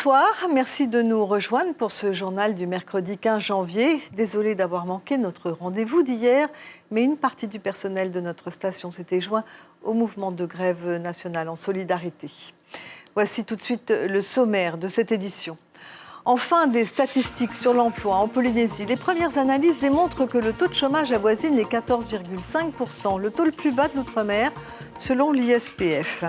Bonsoir, merci de nous rejoindre pour ce journal du mercredi 15 janvier. Désolée d'avoir manqué notre rendez-vous d'hier, mais une partie du personnel de notre station s'était joint au mouvement de grève nationale en solidarité. Voici tout de suite le sommaire de cette édition. Enfin, des statistiques sur l'emploi en Polynésie. Les premières analyses démontrent que le taux de chômage avoisine les 14,5%, le taux le plus bas de l'outre-mer, selon l'ISPF.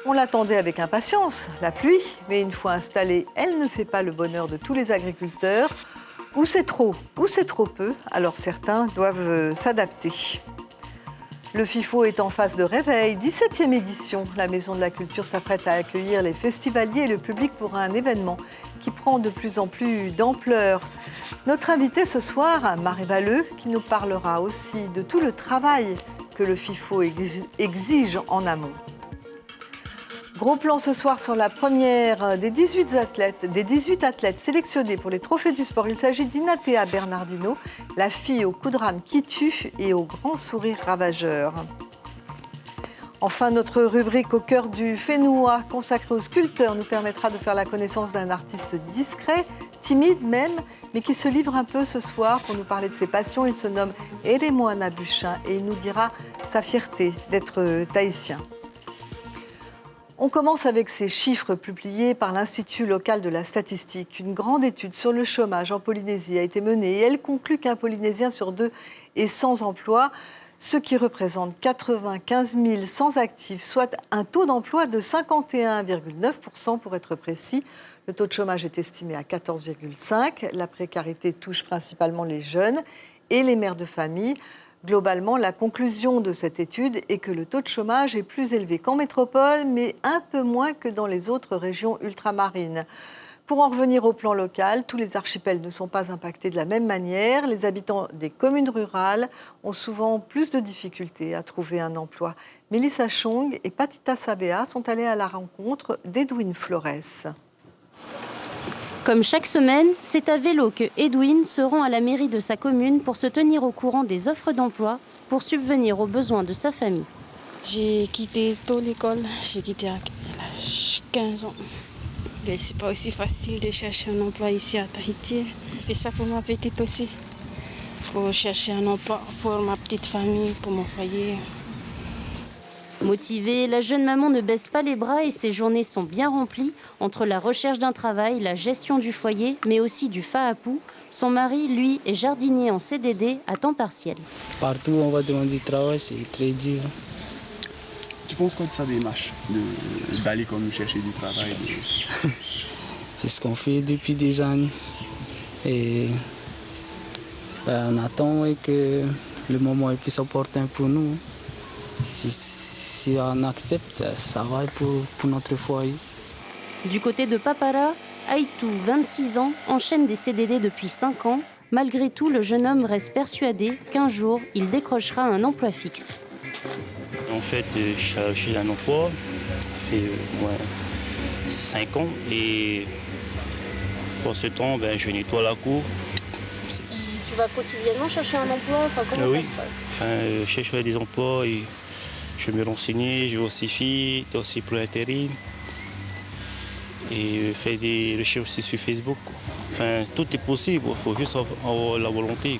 On l'attendait avec impatience, la pluie, mais une fois installée, elle ne fait pas le bonheur de tous les agriculteurs. Ou c'est trop peu, alors certains doivent s'adapter. Le FIFO est en phase de réveil, 17e édition. La Maison de la Culture s'apprête à accueillir les festivaliers et le public pour un événement qui prend de plus en plus d'ampleur. Notre invitée ce soir, Marie Valleux, qui nous parlera aussi de tout le travail que le FIFO exige en amont. Gros plan ce soir sur la première des 18 athlètes sélectionnés pour les trophées du sport. Il s'agit d'Inatea Bernardino, la fille au coup de rame qui tue et au grand sourire ravageur. Enfin, notre rubrique au cœur du Fénois, consacrée aux sculpteurs, nous permettra de faire la connaissance d'un artiste discret, timide même, mais qui se livre un peu ce soir pour nous parler de ses passions. Il se nomme Eremoana Buchin et il nous dira sa fierté d'être tahitien. On commence avec ces chiffres publiés par l'Institut local de la statistique. Une grande étude sur le chômage en Polynésie a été menée et elle conclut qu'un Polynésien sur deux est sans emploi, ce qui représente 95 000 sans actifs, soit un taux d'emploi de 51,9% pour être précis. Le taux de chômage est estimé à 14,5%. La précarité touche principalement les jeunes et les mères de famille. Globalement, la conclusion de cette étude est que le taux de chômage est plus élevé qu'en métropole, mais un peu moins que dans les autres régions ultramarines. Pour en revenir au plan local, tous les archipels ne sont pas impactés de la même manière. Les habitants des communes rurales ont souvent plus de difficultés à trouver un emploi. Mélissa Chong et Patita Sabea sont allées à la rencontre d'Edwin Flores. Comme chaque semaine, c'est à vélo que Edwin se rend à la mairie de sa commune pour se tenir au courant des offres d'emploi pour subvenir aux besoins de sa famille. J'ai quitté tôt l'école, j'ai quitté à l'âge 15 ans. Mais c'est pas aussi facile de chercher un emploi ici à Tahiti. Je fais ça pour ma petite aussi, pour chercher un emploi pour ma petite famille, pour mon foyer. Motivée, la jeune maman ne baisse pas les bras et ses journées sont bien remplies entre la recherche d'un travail, la gestion du foyer, mais aussi du fa'apu. Son mari, lui, est jardinier en CDD à temps partiel. Partout où on va demander du travail, c'est très dur. Tu penses quoi de sa démarche d'aller comme chercher du travail C'est ce qu'on fait depuis des années. Et on attend que le moment est plus opportun pour nous. Si on accepte, ça va pour notre foyer. Du côté de Papara, Aitu, 26 ans, enchaîne des CDD depuis 5 ans. Malgré tout, le jeune homme reste persuadé qu'un jour, il décrochera un emploi fixe. En fait, je suis un emploi, ça fait 5 ans. Et pour ce temps, je nettoie la cour. Tu vas quotidiennement chercher un emploi, comment oui. Ça se passe Je cherche des emplois et je vais me renseigner, je vais aussi faire aussi pour l'intérim. Et faire des recherches aussi sur Facebook. Tout est possible, il faut juste avoir la volonté.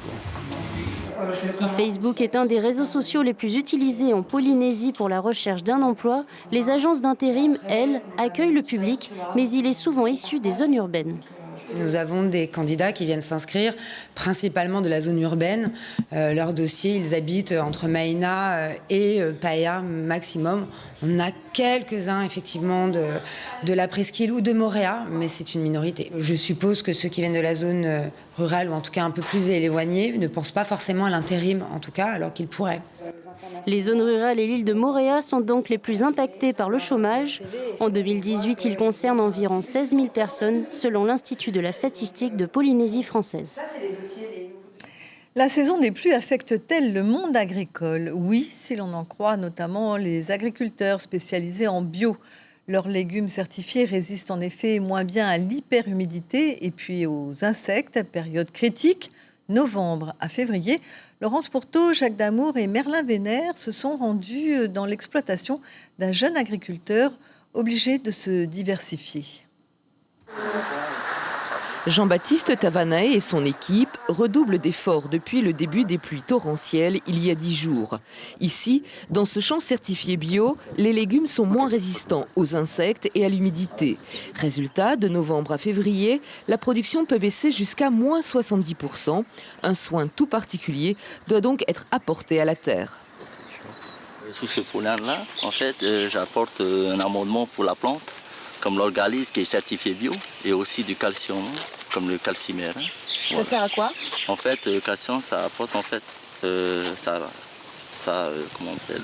Si Facebook est un des réseaux sociaux les plus utilisés en Polynésie pour la recherche d'un emploi, les agences d'intérim, elles, accueillent le public, mais il est souvent issu des zones urbaines. Nous avons des candidats qui viennent s'inscrire principalement de la zone urbaine. Leur dossier, ils habitent entre Maïna et Paia maximum. On a quelques-uns effectivement de la Presqu'île ou de Moorea, mais c'est une minorité. Je suppose que ceux qui viennent de la zone rurale, ou en tout cas un peu plus éloignés, ne pensent pas forcément à l'intérim, en tout cas, alors qu'ils pourraient. Les zones rurales et l'île de Moorea sont donc les plus impactées par le chômage. En 2018, il concerne environ 16 000 personnes, selon l'Institut de la statistique de Polynésie française. La saison des pluies affecte-t-elle le monde agricole? Oui, si l'on en croit notamment les agriculteurs spécialisés en bio. Leurs légumes certifiés résistent en effet moins bien à l'hyperhumidité et puis aux insectes, période critique. Novembre à février, Laurence Pourteau, Jacques Damour et Merlin Vénère se sont rendus dans l'exploitation d'un jeune agriculteur obligé de se diversifier. Jean-Baptiste Tavanay et son équipe redoublent d'efforts depuis le début des pluies torrentielles il y a 10 jours. Ici, dans ce champ certifié bio, les légumes sont moins résistants aux insectes et à l'humidité. Résultat, de novembre à février, la production peut baisser jusqu'à moins 70%. Un soin tout particulier doit donc être apporté à la terre. Sous ce poulain-là, en fait, j'apporte un amendement pour la plante, comme l'orgalise qui est certifié bio, et aussi du calcium, comme le calcimère. Ça sert à quoi? En fait, le calcium, ça apporte, en fait, comment on appelle,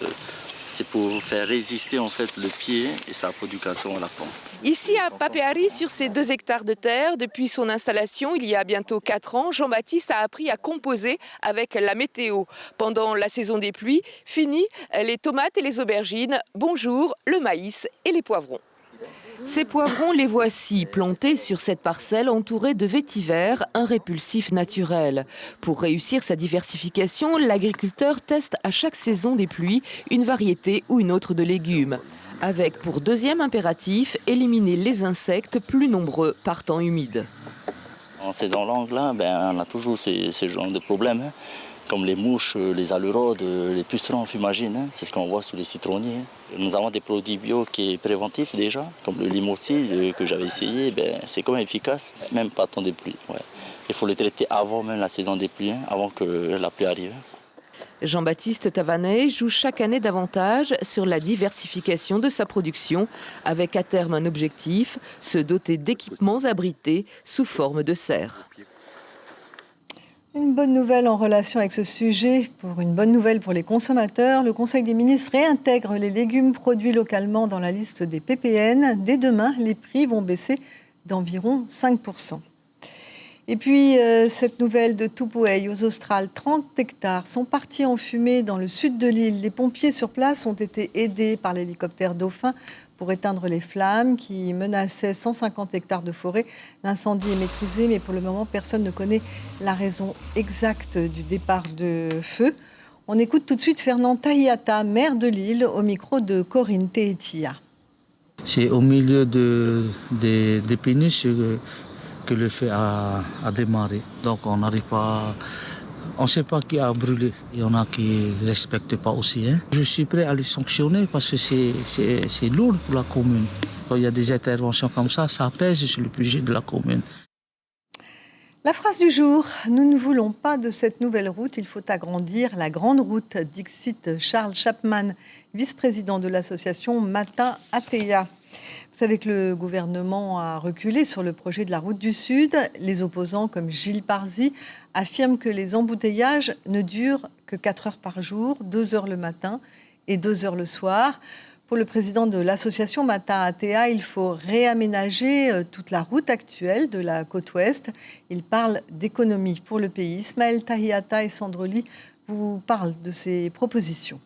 c'est pour faire résister en fait le pied et ça apporte du calcium à la plante. Ici à Papeari, sur ces 2 hectares de terre, depuis son installation il y a bientôt 4 ans, Jean-Baptiste a appris à composer avec la météo. Pendant la saison des pluies, fini les tomates et les aubergines, bonjour le maïs et les poivrons. Ces poivrons, les voici, plantés sur cette parcelle entourée de vétiver, un répulsif naturel. Pour réussir sa diversification, l'agriculteur teste à chaque saison des pluies une variété ou une autre de légumes. Avec pour deuxième impératif, éliminer les insectes plus nombreux par temps humide. En saison longue, là, on a toujours ces genres de problèmes. Comme les mouches, les alurodes, les pucerons fumagines, c'est ce qu'on voit sur les citronniers. Nous avons des produits bio qui sont préventifs déjà, comme le limousin que j'avais essayé, c'est quand même efficace, même pas temps de pluie. Ouais. Il faut le traiter avant même la saison des pluies, avant que la pluie arrive. Jean-Baptiste Tavanay joue chaque année davantage sur la diversification de sa production, avec à terme un objectif, se doter d'équipements abrités sous forme de serres. Une bonne nouvelle en relation avec ce sujet, pour une bonne nouvelle pour les consommateurs, le Conseil des ministres réintègre les légumes produits localement dans la liste des PPN. Dès demain, les prix vont baisser d'environ 5%. Et puis, cette nouvelle de Tupouey aux Australes, 30 hectares sont partis en fumée dans le sud de l'île. Les pompiers sur place ont été aidés par l'hélicoptère Dauphin pour éteindre les flammes qui menaçaient 150 hectares de forêt. L'incendie est maîtrisé, mais pour le moment, personne ne connaît la raison exacte du départ de feu. On écoute tout de suite Fernand Tahiata, maire de l'île, au micro de Corinne Tehetia. C'est au milieu des péniches que le feu a démarré. Donc on n'arrive pas... On ne sait pas qui a brûlé. Il y en a qui ne respectent pas aussi. Je suis prêt à les sanctionner parce que c'est lourd pour la commune. Quand il y a des interventions comme ça pèse sur le budget de la commune. La phrase du jour, nous ne voulons pas de cette nouvelle route, il faut agrandir la grande route, dixit Charles Chapman, vice-président de l'association Mata Atea. Vous savez que le gouvernement a reculé sur le projet de la route du Sud. Les opposants, comme Gilles Parzy, affirment que les embouteillages ne durent que 4 heures par jour, 2 heures le matin et 2 heures le soir. Pour le président de l'association Mata Atea, il faut réaménager toute la route actuelle de la côte ouest. Il parle d'économie pour le pays. Ismaël Tahiata et Sandroli vous parlent de ces propositions.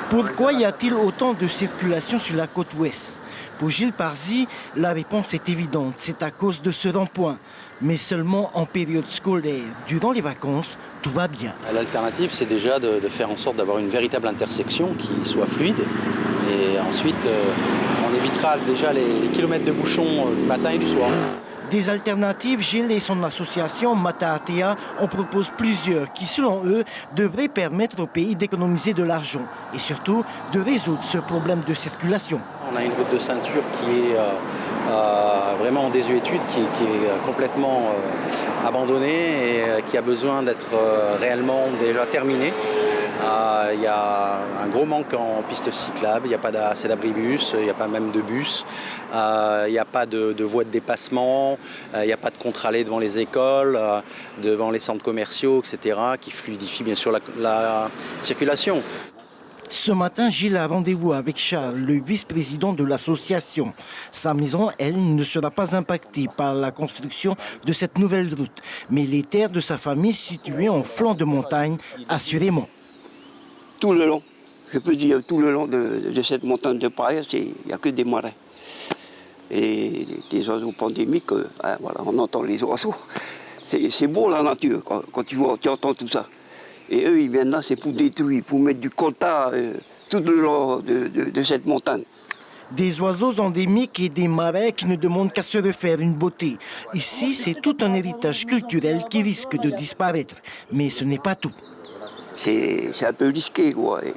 Pourquoi y a-t-il autant de circulation sur la côte ouest? Pour Gilles Parzy, la réponse est évidente, c'est à cause de ce rond-point. Mais seulement en période scolaire. Durant les vacances, tout va bien. L'alternative, c'est déjà de faire en sorte d'avoir une véritable intersection qui soit fluide. Et ensuite, on évitera déjà les kilomètres de bouchons du matin et du soir. Des alternatives, Gilles et son association Mata Atea en proposent plusieurs qui, selon eux, devraient permettre au pays d'économiser de l'argent et surtout de résoudre ce problème de circulation. On a une route de ceinture qui est vraiment en désuétude, qui est complètement abandonnée et qui a besoin d'être réellement déjà terminée. Il y a un gros manque en pistes cyclables, il n'y a pas assez d'abribus, il n'y a pas même de bus, il n'y a pas de voies de dépassement, il n'y a pas de contre-allées devant les écoles, devant les centres commerciaux, etc., qui fluidifient bien sûr la circulation. Ce matin, Gilles a rendez-vous avec Charles, le vice-président de l'association. Sa maison, elle, ne sera pas impactée par la construction de cette nouvelle route, mais les terres de sa famille situées en flanc de montagne, assurément. Tout le long, je peux dire tout le long de cette montagne de paille, il n'y a que des marais. Et des oiseaux pandémiques, voilà, on entend les oiseaux. C'est beau la nature quand tu entends tout ça. Et eux, ils viennent là, c'est pour détruire, pour mettre du quota tout le long de cette montagne. Des oiseaux endémiques et des marais qui ne demandent qu'à se refaire une beauté. Ici, c'est tout un héritage culturel qui risque de disparaître. Mais ce n'est pas tout. C'est un peu risqué, quoi. Et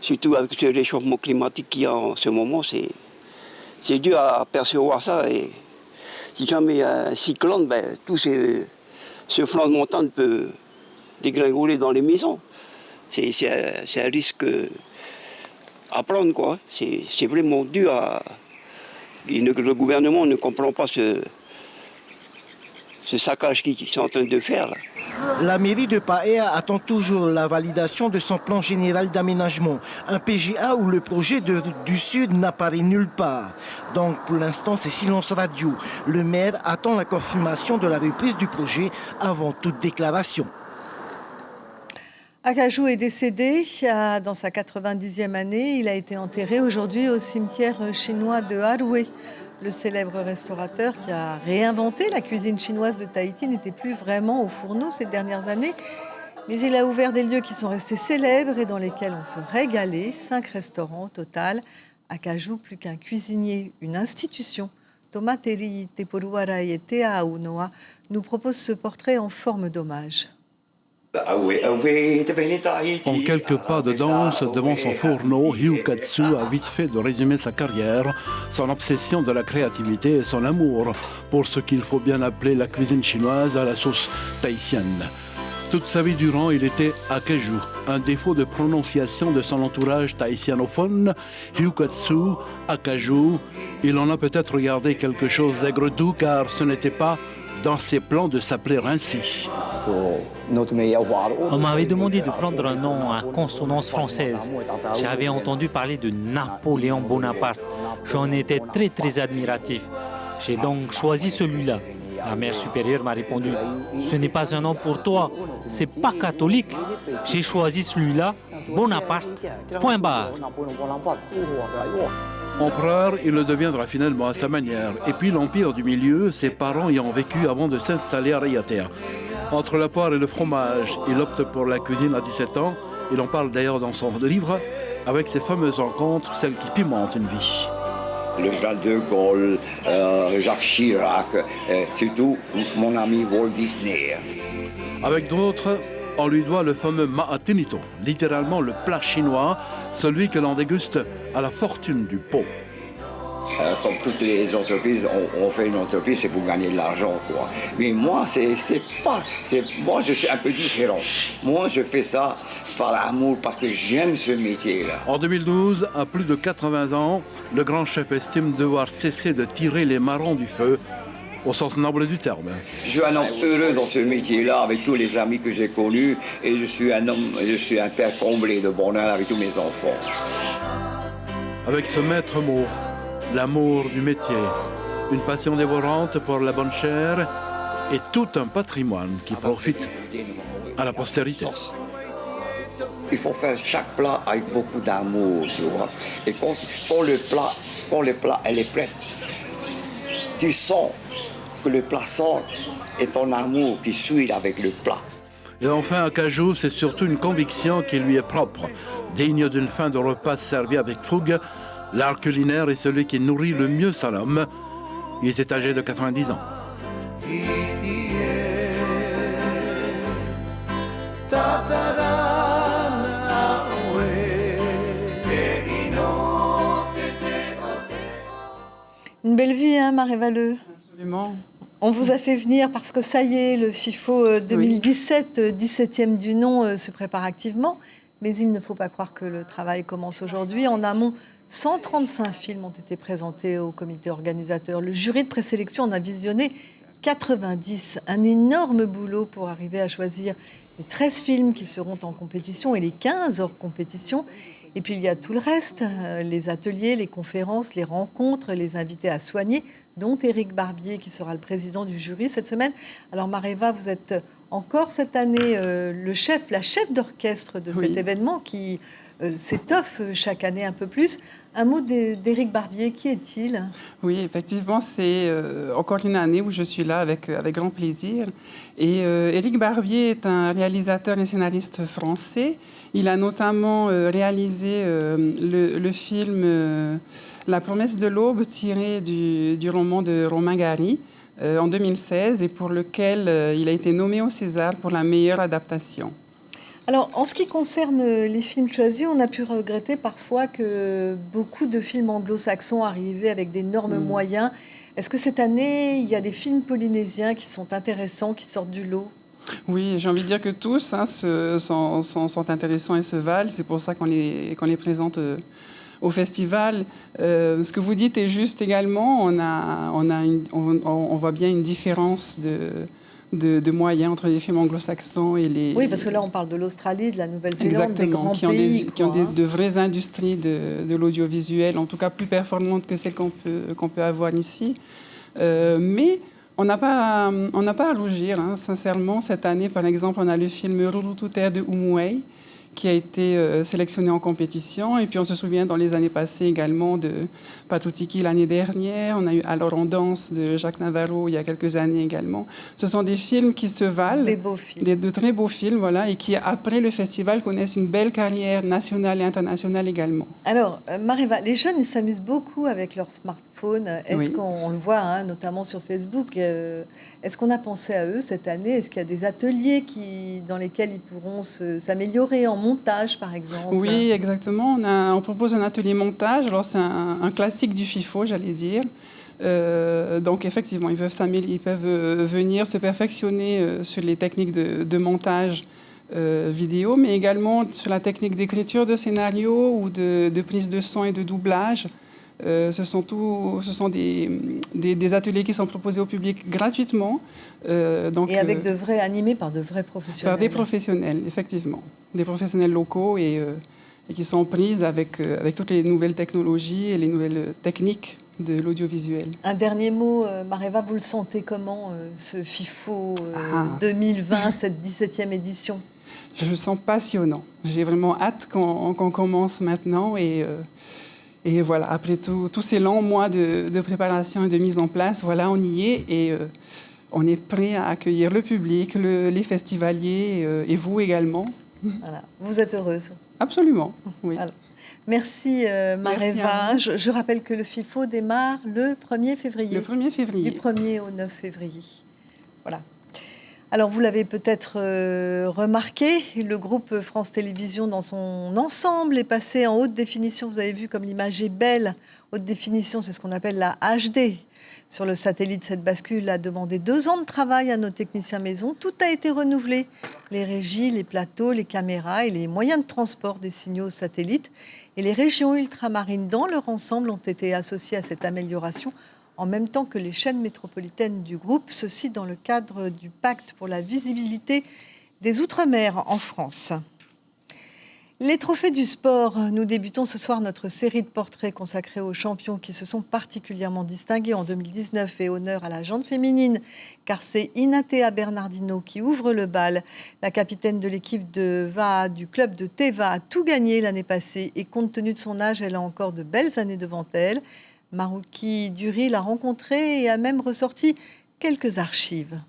surtout avec ce réchauffement climatique qu'il y a en ce moment, c'est dur à percevoir ça. Et si jamais il y a un cyclone, ben, tout ce flanc de montagne peut dégringoler dans les maisons. C'est un risque à prendre, quoi. C'est vraiment dur à... Le gouvernement ne comprend pas ce saccage qu'ils sont en train de faire, là. La mairie de Paea attend toujours la validation de son plan général d'aménagement, un PGA où le projet de route du Sud n'apparaît nulle part. Donc pour l'instant, c'est silence radio. Le maire attend la confirmation de la reprise du projet avant toute déclaration. Akajou est décédé dans sa 90e année. Il a été enterré aujourd'hui au cimetière chinois de Haroué. Le célèbre restaurateur qui a réinventé la cuisine chinoise de Tahiti n'était plus vraiment au fourneau ces dernières années. Mais il a ouvert des lieux qui sont restés célèbres et dans lesquels on se régalait. 5 restaurants au total. Akajou, plus qu'un cuisinier, une institution. Thomas Teri Teporuarai et Tea Aunoa nous propose ce portrait en forme d'hommage. En quelques pas de danse devant son fourneau, Hyukatsu a vite fait de résumer sa carrière, son obsession de la créativité et son amour pour ce qu'il faut bien appeler la cuisine chinoise à la sauce tahitienne. Toute sa vie durant, il était Akajou, un défaut de prononciation de son entourage tahitianophone, Hyukatsu, Akajou. Il en a peut-être gardé quelque chose d'aigre-doux car ce n'était pas dans ses plans de s'appeler ainsi. On m'avait demandé de prendre un nom à consonance française. J'avais entendu parler de Napoléon Bonaparte. J'en étais très admiratif. J'ai donc choisi celui-là. La mère supérieure m'a répondu « Ce n'est pas un nom pour toi, c'est pas catholique. J'ai choisi celui-là, Bonaparte, point barre. » Empereur, il le deviendra finalement à sa manière. Et puis l'Empire du Milieu, ses parents y ont vécu avant de s'installer à Raiatea. Entre la poire et le fromage, il opte pour la cuisine à 17 ans. Il en parle d'ailleurs dans son livre, avec ses fameuses rencontres, celles qui pimentent une vie. Le Charles de Gaulle, Jacques Chirac, surtout mon ami Walt Disney. Avec d'autres, on lui doit le fameux Ma'atinito, littéralement le plat chinois, celui que l'on déguste à la fortune du pot. Comme toutes les entreprises, on fait une entreprise, c'est pour gagner de l'argent, quoi. Mais moi, moi, je suis un peu différent. Moi, je fais ça par amour, parce que j'aime ce métier-là. En 2012, à plus de 80 ans, le grand chef estime devoir cesser de tirer les marrons du feu, au sens noble du terme. Je suis un homme heureux dans ce métier-là, avec tous les amis que j'ai connus, et je suis un père comblé de bonheur avec tous mes enfants. Avec ce maître mot, l'amour du métier, une passion dévorante pour la bonne chair et tout un patrimoine qui profite à la postérité. Il faut faire chaque plat avec beaucoup d'amour, tu vois. Et quand le plat elle est prête, tu sens que le plat sort et ton amour qui suit avec le plat. Et enfin, Akajou, c'est surtout une conviction qui lui est propre, digne d'une fin de repas servie avec fougue. L'art culinaire est celui qui nourrit le mieux son homme. Il était âgé de 90 ans. Une belle vie, hein, Marie-Valeux? Absolument. On vous a fait venir parce que ça y est, le FIFO 2017, 17e du nom, se prépare activement. Mais il ne faut pas croire que le travail commence aujourd'hui. En amont, 135 films ont été présentés au comité organisateur. Le jury de présélection en a visionné 90. Un énorme boulot pour arriver à choisir les 13 films qui seront en compétition et les 15 hors compétition. Et puis il y a tout le reste, les ateliers, les conférences, les rencontres, les invités à soigner, dont Éric Barbier qui sera le président du jury cette semaine. Alors Maréva, vous êtes encore cette année la chef d'orchestre de cet événement qui s'étoffe chaque année un peu plus. Un mot d'Éric Barbier, qui est-il? Oui, effectivement, c'est encore une année où je suis là avec grand plaisir. Et Éric Barbier est un réalisateur et scénariste français. Il a notamment réalisé le film La promesse de l'aube, tiré du roman de Romain Gary en 2016, et pour lequel il a été nommé au César pour la meilleure adaptation. Alors, en ce qui concerne les films choisis, on a pu regretter parfois que beaucoup de films anglo-saxons arrivaient avec d'énormes moyens. Est-ce que cette année, il y a des films polynésiens qui sont intéressants, qui sortent du lot? Oui, j'ai envie de dire que tous sont intéressants et se valent. C'est pour ça qu'on les présente au festival. Ce que vous dites est juste également. On voit bien une différence de moyens entre les films anglo-saxons et les... Oui, parce que là, on parle de l'Australie, de la Nouvelle-Zélande, des grands pays. Qui ont de vraies industries de l'audiovisuel, en tout cas plus performantes que celles qu'on peut avoir ici. Mais on n'a pas à rougir, hein. Sincèrement. Cette année, par exemple, on a le film Rurututer de Umuai, qui a été sélectionné en compétition. Et puis on se souvient dans les années passées également de Patutiki l'année dernière. On a eu Alors on danse de Jacques Navarro il y a quelques années également. Ce sont des films qui se valent. Des beaux films. De très beaux films, voilà, et qui, après le festival, connaissent une belle carrière nationale et internationale également. Alors, Mareva, les jeunes, ils s'amusent beaucoup avec leur smartphone. Est-ce qu'on le voit, hein, notamment sur Facebook, est-ce qu'on a pensé à eux cette année? Est-ce qu'il y a des ateliers dans lesquels ils pourront s'améliorer en montage, par exemple? Oui, exactement. On propose un atelier montage. Alors, c'est un classique du FIFO, j'allais dire. Donc, effectivement, ils peuvent venir se perfectionner sur les techniques de montage vidéo, mais également sur la technique d'écriture de scénario ou de prise de son et de doublage. Ce sont des ateliers qui sont proposés au public gratuitement. Et animés par de vrais professionnels. Par des professionnels, effectivement. Des professionnels locaux et qui sont prises avec toutes les nouvelles technologies et les nouvelles techniques de l'audiovisuel. Un dernier mot, Mareva, vous le sentez comment, ce FIFO 2020, cette 17e édition? Je le sens passionnant. J'ai vraiment hâte qu'on commence maintenant et voilà, après tous ces longs mois de préparation et de mise en place, voilà, on y est et on est prêt à accueillir le public, les festivaliers et vous également. Voilà. Vous êtes heureuse? Absolument, oui. Voilà. Merci Mareva. Je rappelle que le FIFO démarre le 1er février. Le 1er février. Du 1er au 9 février. Voilà. Alors, vous l'avez peut-être remarqué, le groupe France Télévisions dans son ensemble est passé en haute définition. Vous avez vu comme l'image est belle. Haute définition, c'est ce qu'on appelle la HD. Sur le satellite, cette bascule a demandé 2 ans de travail à nos techniciens maison. Tout a été renouvelé. Les régies, les plateaux, les caméras et les moyens de transport des signaux satellites. Et les régions ultramarines dans leur ensemble ont été associées à cette amélioration en même temps que les chaînes métropolitaines du groupe, ceci dans le cadre du pacte pour la visibilité des Outre-mer en France. Les trophées du sport. Nous débutons ce soir notre série de portraits consacrés aux champions qui se sont particulièrement distingués en 2019 et honneur à la jante féminine, car c'est Inatea Bernardino qui ouvre le bal. La capitaine de l'équipe de VA du club de Teva a tout gagné l'année passée et compte tenu de son âge, elle a encore de belles années devant elle. Marouki Dury l'a rencontrée et a même ressorti quelques archives.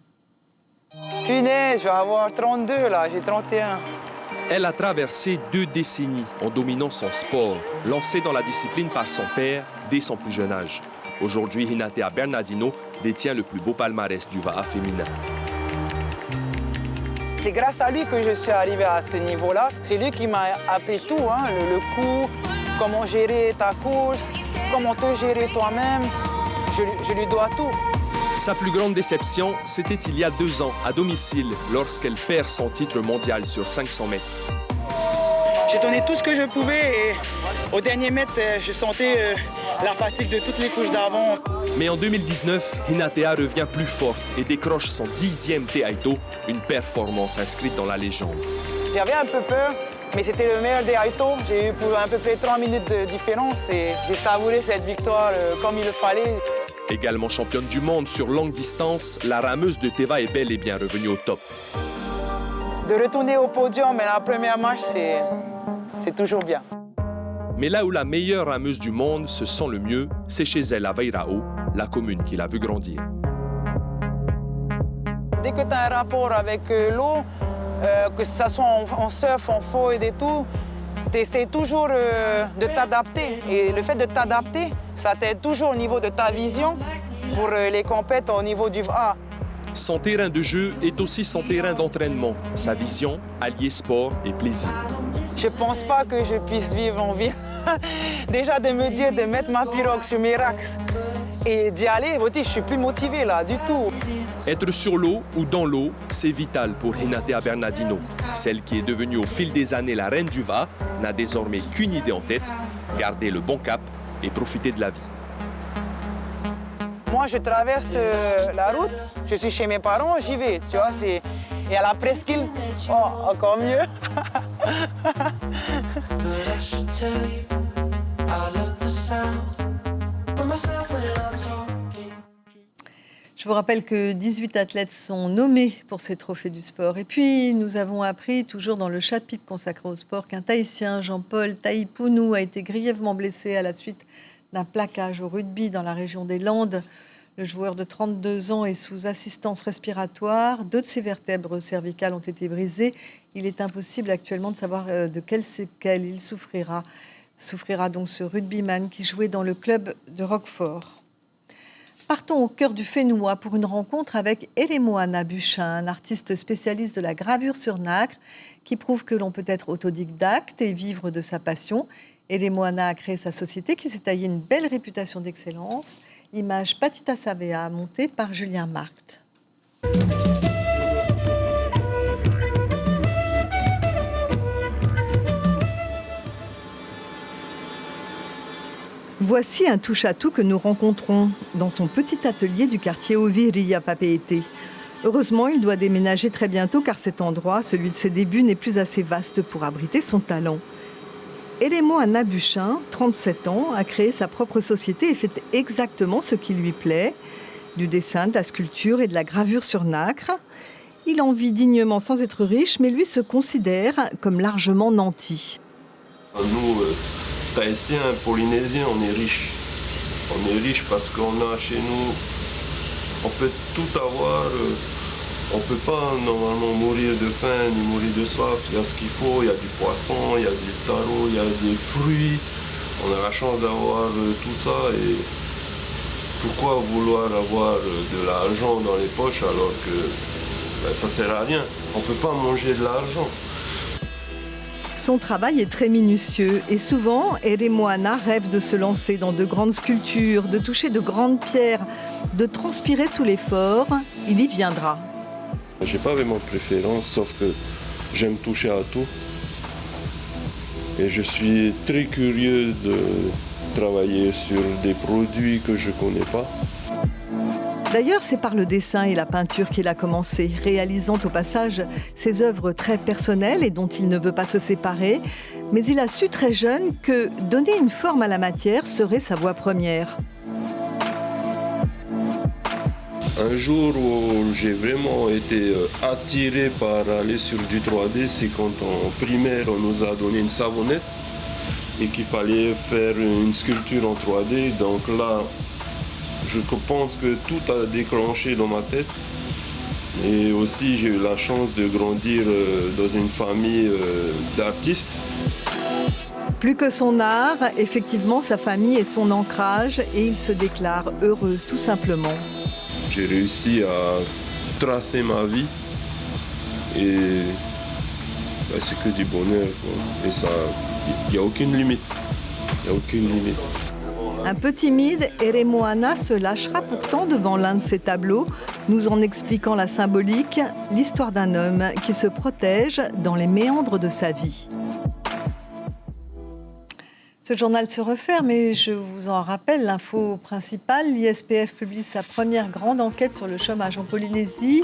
Punaise, je vais avoir 32 là, j'ai 31. Elle a traversé 2 décennies en dominant son sport, lancé dans la discipline par son père dès son plus jeune âge. Aujourd'hui, Inatea Bernardino détient le plus beau palmarès du VAA féminin. C'est grâce à lui que je suis arrivé à ce niveau-là. C'est lui qui m'a appris tout, hein, le coup, comment gérer ta course, comment te gérer toi-même. Je lui dois tout. Sa plus grande déception, c'était il y a 2 ans, à domicile, lorsqu'elle perd son titre mondial sur 500 mètres. J'ai donné tout ce que je pouvais et au dernier mètre, je sentais la fatigue de toutes les couches d'avant. Mais en 2019, Inatea revient plus forte et décroche son 10e Teaito, une performance inscrite dans la légende. J'avais un peu peur, mais c'était le meilleur Teaito. J'ai eu pour à peu près 3 minutes de différence et j'ai savouré cette victoire comme il le fallait. Également championne du monde sur longue distance, la rameuse de Teva est bel et bien revenue au top. De retourner au podium, mais la première marche, c'est toujours bien. Mais là où la meilleure rameuse du monde se sent le mieux, c'est chez elle à Vairao, la commune qui l'a vu grandir. Dès que tu as un rapport avec l'eau, que ce soit en surf, en foil et tout, tu essaies toujours de t'adapter. Et le fait de t'adapter, ça t'aide toujours au niveau de ta vision pour les compètes au niveau du VA. Son terrain de jeu est aussi son terrain d'entraînement, sa vision alliée sport et plaisir. Je ne pense pas que je puisse vivre en ville. Déjà de me dire de mettre ma pirogue sur mes racks et d'y aller, je ne suis plus motivée là du tout. Être sur l'eau ou dans l'eau, c'est vital pour Hinatea Bernardino. Celle qui est devenue au fil des années la reine du VA n'a désormais qu'une idée en tête, garder le bon cap et profiter de la vie. Moi, je traverse la route, je suis chez mes parents, j'y vais, tu vois, et à la presqu'île, oh, encore mieux. Je vous rappelle que 18 athlètes sont nommés pour ces trophées du sport. Et puis, nous avons appris, toujours dans le chapitre consacré au sport, qu'un Tahitien, Jean-Paul Taïpounou, a été grièvement blessé à la suite d'un plaquage au rugby dans la région des Landes. Le joueur de 32 ans est sous assistance respiratoire. 2 de ses vertèbres cervicales ont été brisées. Il est impossible actuellement de savoir de quelles séquelles il souffrira. Souffrira donc ce rugbyman qui jouait dans le club de Roquefort. Partons au cœur du Fénois pour une rencontre avec Eremoana Buchin, un artiste spécialiste de la gravure sur nacre qui prouve que l'on peut être autodidacte et vivre de sa passion. Eremoana a créé sa société qui s'est taillée une belle réputation d'excellence. Image Patita Savea, montée par Julien Marct. Voici un touche-à-tout que nous rencontrons dans son petit atelier du quartier Oviri à Papeete. Heureusement, il doit déménager très bientôt car cet endroit, celui de ses débuts, n'est plus assez vaste pour abriter son talent. Eremoana Buchin, 37 ans, a créé sa propre société et fait exactement ce qui lui plaît, du dessin, de la sculpture et de la gravure sur nacre. Il en vit dignement sans être riche, mais lui se considère comme largement nanti. Nous, Tahitiens, Polynésiens, on est riches. On est riches parce qu'on a chez nous, on peut tout avoir. On ne peut pas normalement mourir de faim ni mourir de soif. Il y a ce qu'il faut, il y a du poisson, il y a du taro, il y a des fruits. On a la chance d'avoir tout ça. Et pourquoi vouloir avoir de l'argent dans les poches alors que ça ne sert à rien? On ne peut pas manger de l'argent. Son travail est très minutieux et souvent, Eremoana rêve de se lancer dans de grandes sculptures, de toucher de grandes pierres, de transpirer sous l'effort. Il y viendra. J'ai pas vraiment de préférence, sauf que j'aime toucher à tout. Et je suis très curieux de travailler sur des produits que je connais pas. D'ailleurs, c'est par le dessin et la peinture qu'il a commencé, réalisant au passage ses œuvres très personnelles et dont il ne veut pas se séparer. Mais il a su très jeune que donner une forme à la matière serait sa voie première. Un jour où j'ai vraiment été attiré par aller sur du 3D, c'est quand en primaire on nous a donné une savonnette et qu'il fallait faire une sculpture en 3D. Donc là, je pense que tout a déclenché dans ma tête. Et aussi j'ai eu la chance de grandir dans une famille d'artistes. Plus que son art, effectivement, sa famille est son ancrage et il se déclare heureux, tout simplement. J'ai réussi à tracer ma vie et c'est que du bonheur, quoi. Et ça, il n'y a aucune limite. Il n'y a aucune limite. Un peu timide, Eremoana se lâchera pourtant devant l'un de ses tableaux, nous en expliquant la symbolique, l'histoire d'un homme qui se protège dans les méandres de sa vie. Ce journal se referme et je vous en rappelle l'info principale. L'ISPF publie sa première grande enquête sur le chômage en Polynésie.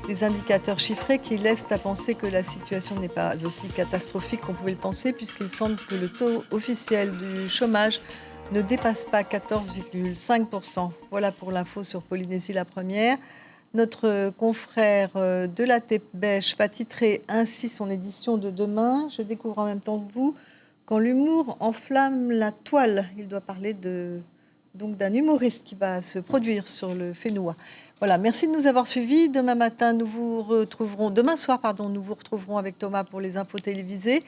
Des indicateurs chiffrés qui laissent à penser que la situation n'est pas aussi catastrophique qu'on pouvait le penser, puisqu'il semble que le taux officiel du chômage ne dépasse pas 14,5%. Voilà pour l'info sur Polynésie la première. Notre confrère de la Tépêche va titrer ainsi son édition de demain. Je découvre en même temps que vous Quand l'humour enflamme la toile, il doit parler donc d'un humoriste qui va se produire sur le Fénois. Voilà, merci de nous avoir suivis. Demain soir, nous vous retrouverons avec Thomas pour les infos télévisées.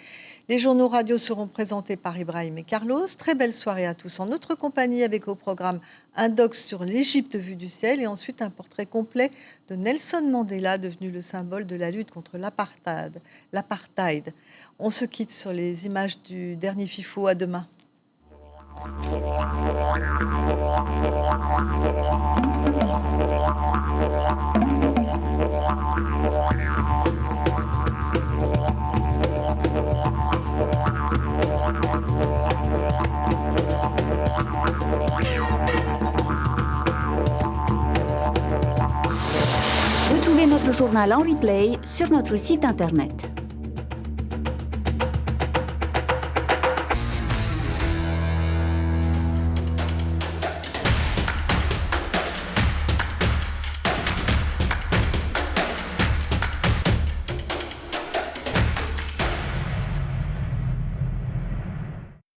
Les journaux radio seront présentés par Ibrahim et Carlos. Très belle soirée à tous en notre compagnie avec au programme un doc sur l'Égypte vue du ciel et ensuite un portrait complet de Nelson Mandela, devenu le symbole de la lutte contre l'apartheid. On se quitte sur les images du dernier FIFO. À demain. Retrouvez notre journal en replay sur notre site internet.